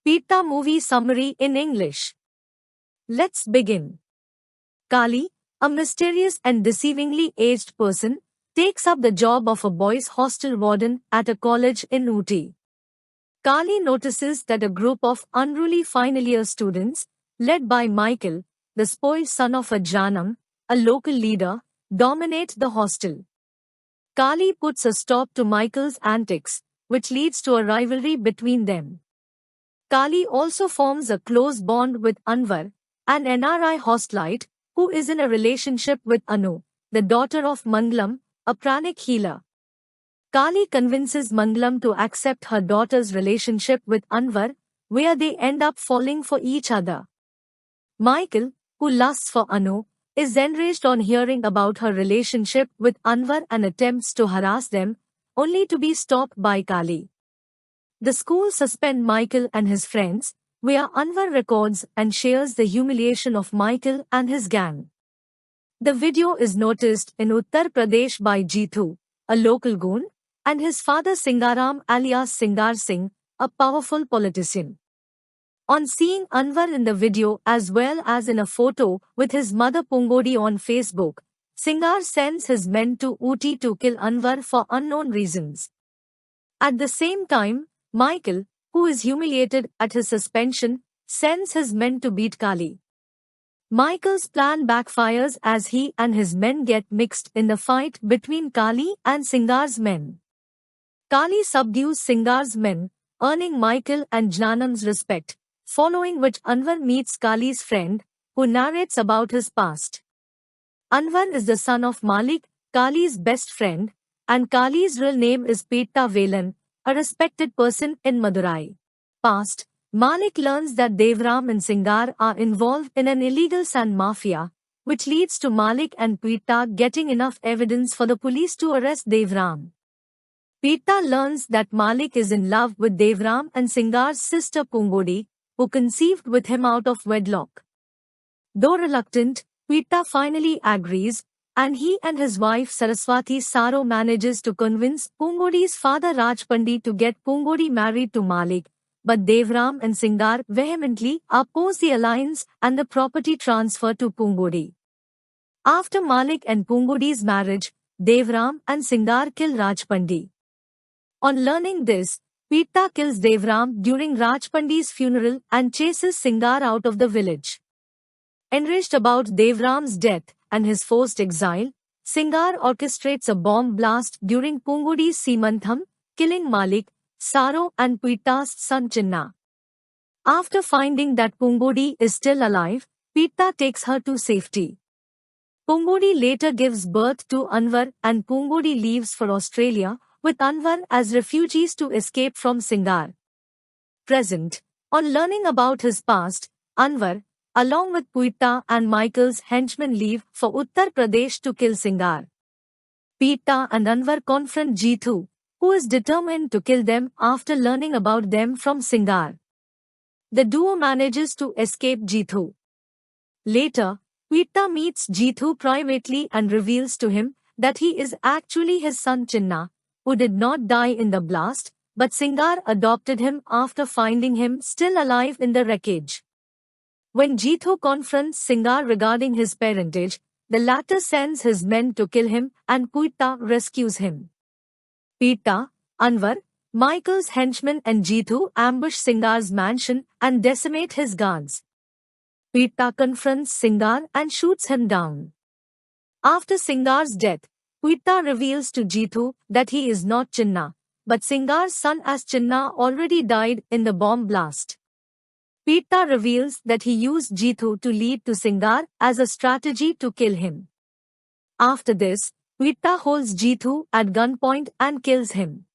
Pita movie summary in English. Let's begin. Kali, a mysterious and deceivingly aged person, takes up the job of a boys' hostel warden at a college in Ooty. Kali notices that a group of unruly final year students, led by Michael, the spoiled son of a Janam, a local leader, dominate the hostel. Kali puts a stop to Michael's antics, which leads to a rivalry between them. Kali also forms a close bond with Anwar, an NRI hostelite, who is in a relationship with Anu, the daughter of Mangalam, a pranic healer. Kali convinces Mangalam to accept her daughter's relationship with Anwar, where they end up falling for each other. Michael, who lusts for Anu, is enraged on hearing about her relationship with Anwar and attempts to harass them, only to be stopped by Kali. The school suspend Michael and his friends, where Anwar records and shares the humiliation of Michael and his gang. The video is noticed in Uttar Pradesh by Jeethu, a local goon, and his father Singaram alias Singar Singh, a powerful politician. On seeing Anwar in the video as well as in a photo with his mother Pungodi on Facebook, Singar sends his men to Ooty to kill Anwar for unknown reasons. At the same time, Michael, who is humiliated at his suspension, sends his men to beat Kali. Michael's plan backfires as he and his men get mixed in the fight between Kali and Singar's men. Kali subdues Singar's men, earning Michael and Janam's respect, following which Anwar meets Kali's friend, who narrates about his past. Anwar is the son of Malik, Kali's best friend, and Kali's real name is Pita Velan, a respected person in Madurai. Past, Malik learns that Devram and Singar are involved in an illegal sand mafia, which leads to Malik and Pita getting enough evidence for the police to arrest Devram. Pita learns that Malik is in love with Devram and Singar's sister Pungodi, who conceived with him out of wedlock. Though reluctant, Pita finally agrees, and he and his wife Saraswati Saro manages to convince Pungodi's father Rajpandi to get Pungodi married to Malik, but Devram and Singar vehemently oppose the alliance and the property transfer to Pungodi. After Malik and Pungodi's marriage, Devram and Singar kill Rajpandi. On learning this, Pita kills Devram during Rajpandi's funeral and chases Singar out of the village. Enraged about Devram's death and his forced exile, Singar orchestrates a bomb blast during Pungodi's Seemantham, killing Malik, Saro and Pita's son Chinna. After finding that Pungodi is still alive, Pita takes her to safety. Pungodi later gives birth to Anwar and Pungodi leaves for Australia, with Anwar as refugees to escape from Singar. Present. On learning about his past, Anwar, along with Pita and Michael's henchmen leave for Uttar Pradesh to kill Singar. Pita and Anwar confront Jeethu, who is determined to kill them after learning about them from Singar. The duo manages to escape Jeethu. Later, Pita meets Jeethu privately and reveals to him that he is actually his son Chinna, who did not die in the blast, but Singar adopted him after finding him still alive in the wreckage. When Jeethu confronts Singar regarding his parentage, the latter sends his men to kill him and Pita rescues him. Pita, Anwar, Michael's henchmen and Jeethu ambush Singar's mansion and decimate his guards. Pita confronts Singar and shoots him down. After Singar's death, Pita reveals to Jeethu that he is not Chinna, but Singar's son as Chinna already died in the bomb blast. Pita reveals that he used Jeethu to lead to Singar as a strategy to kill him. After this, Pita holds Jeethu at gunpoint and kills him.